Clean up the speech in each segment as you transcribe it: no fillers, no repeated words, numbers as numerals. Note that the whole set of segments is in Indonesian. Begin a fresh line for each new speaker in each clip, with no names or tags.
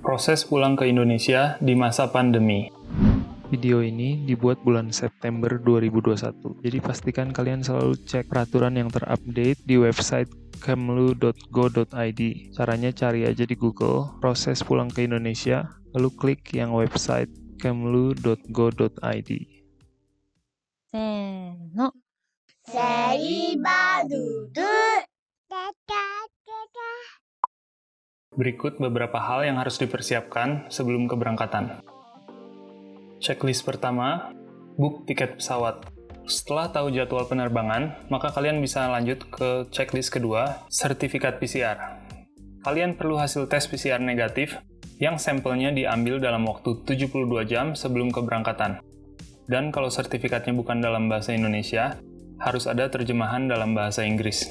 Proses pulang ke Indonesia di masa pandemi.
Video ini dibuat bulan September 2021, jadi pastikan kalian selalu cek peraturan yang terupdate di website kemlu.go.id. Caranya cari aja di Google, proses pulang ke Indonesia, lalu klik yang website kemlu.go.id.
せーの。
セイバドゥドゥ。
Berikut beberapa hal yang harus dipersiapkan sebelum keberangkatan. Checklist pertama, book tiket pesawat. Setelah tahu jadwal penerbangan, maka kalian bisa lanjut ke checklist kedua, sertifikat PCR. Kalian perlu hasil tes PCR negatif yang sampelnya diambil dalam waktu 72 jam sebelum keberangkatan. Dan kalau sertifikatnya bukan dalam bahasa Indonesia, harus ada terjemahan dalam bahasa Inggris.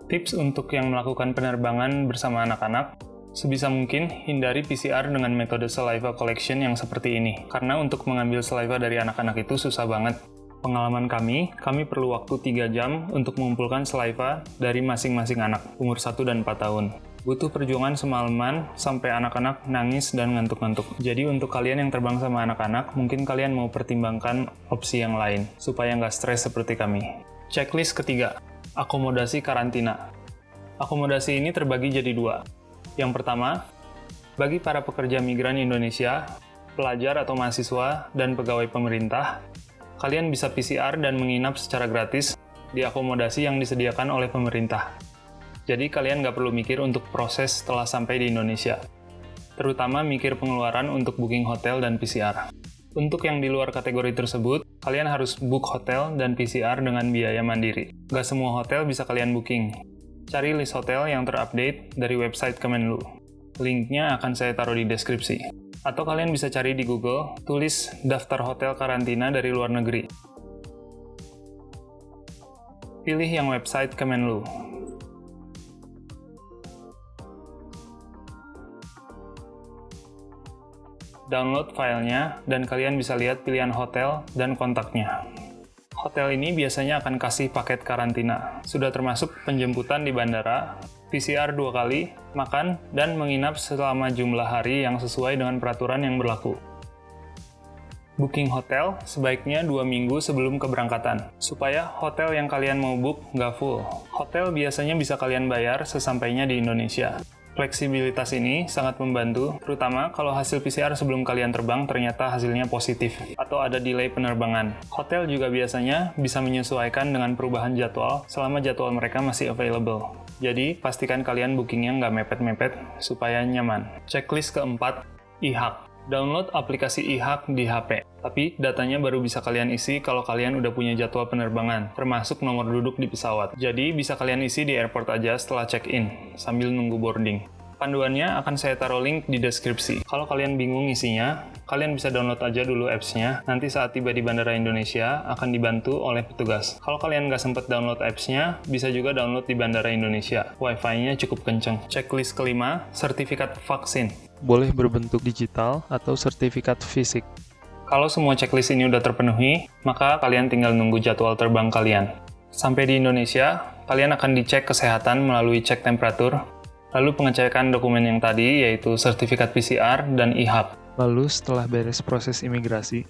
Tips untuk yang melakukan penerbangan bersama anak-anak, sebisa mungkin hindari PCR dengan metode saliva collection yang seperti ini, karena untuk mengambil saliva dari anak-anak itu susah banget. Pengalaman kami perlu waktu 3 jam untuk mengumpulkan saliva dari masing-masing anak, umur 1 dan 4 tahun. Butuh perjuangan semalaman sampai anak-anak nangis dan ngantuk-ngantuk. Jadi untuk kalian yang terbang sama anak-anak, mungkin kalian mau pertimbangkan opsi yang lain, supaya nggak stres seperti kami. Checklist ketiga, akomodasi karantina. Akomodasi ini terbagi jadi 2. Yang pertama, bagi para pekerja migran Indonesia, pelajar atau mahasiswa, dan pegawai pemerintah, kalian bisa PCR dan menginap secara gratis di akomodasi yang disediakan oleh pemerintah. Jadi kalian nggak perlu mikir untuk proses setelah sampai di Indonesia. Terutama mikir pengeluaran untuk booking hotel dan PCR. Untuk yang di luar kategori tersebut, kalian harus book hotel dan PCR dengan biaya mandiri. Nggak semua hotel bisa kalian booking. Cari list hotel yang terupdate dari website Kemenlu. Linknya akan saya taruh di deskripsi. Atau kalian bisa cari di Google, tulis daftar hotel karantina dari luar negeri. Pilih yang website Kemenlu. Download filenya, dan kalian bisa lihat pilihan hotel dan kontaknya. Hotel ini biasanya akan kasih paket karantina. Sudah termasuk penjemputan di bandara, PCR 2 kali, makan, dan menginap selama jumlah hari yang sesuai dengan peraturan yang berlaku. Booking hotel sebaiknya 2 minggu sebelum keberangkatan, supaya hotel yang kalian mau book nggak full. Hotel biasanya bisa kalian bayar sesampainya di Indonesia. Fleksibilitas ini sangat membantu, terutama kalau hasil PCR sebelum kalian terbang ternyata hasilnya positif, atau ada delay penerbangan. Hotel juga biasanya bisa menyesuaikan dengan perubahan jadwal selama jadwal mereka masih available. Jadi, pastikan kalian bookingnya nggak mepet-mepet, supaya nyaman. Checklist keempat, IHAK. Download aplikasi IHAK di HP, tapi datanya baru bisa kalian isi kalau kalian udah punya jadwal penerbangan, termasuk nomor duduk di pesawat. Jadi bisa kalian isi di airport aja setelah check-in, sambil nunggu boarding. Panduannya akan saya taruh link di deskripsi. Kalau kalian bingung isinya, kalian bisa download aja dulu apps-nya. Nanti saat tiba di Bandara Indonesia, akan dibantu oleh petugas. Kalau kalian nggak sempet download apps-nya, bisa juga download di Bandara Indonesia. Wi-Fi-nya cukup kenceng. Checklist kelima, sertifikat vaksin.
Boleh berbentuk digital atau sertifikat fisik.
Kalau semua checklist ini udah terpenuhi, maka kalian tinggal nunggu jadwal terbang kalian. Sampai di Indonesia, kalian akan dicek kesehatan melalui cek temperatur, lalu pengecekan dokumen yang tadi, yaitu sertifikat PCR dan IHAK.
Lalu setelah beres proses imigrasi,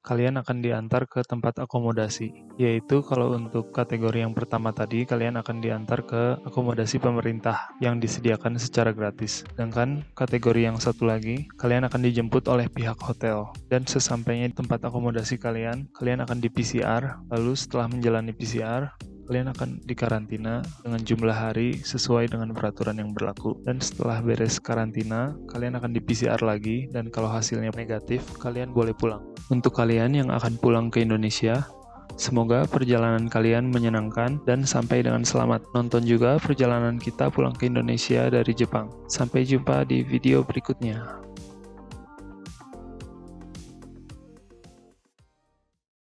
kalian akan diantar ke tempat akomodasi, yaitu kalau untuk kategori yang pertama tadi, kalian akan diantar ke akomodasi pemerintah yang disediakan secara gratis. Sedangkan kategori yang satu lagi, kalian akan dijemput oleh pihak hotel. Dan sesampainya di tempat akomodasi kalian akan di PCR, lalu setelah menjalani PCR, kalian akan dikarantina dengan jumlah hari sesuai dengan peraturan yang berlaku. Dan setelah beres karantina, kalian akan di PCR lagi, dan kalau hasilnya negatif, kalian boleh pulang. Untuk kalian yang akan pulang ke Indonesia, semoga perjalanan kalian menyenangkan dan sampai dengan selamat. Nonton juga perjalanan kita pulang ke Indonesia dari Jepang. Sampai jumpa di video berikutnya.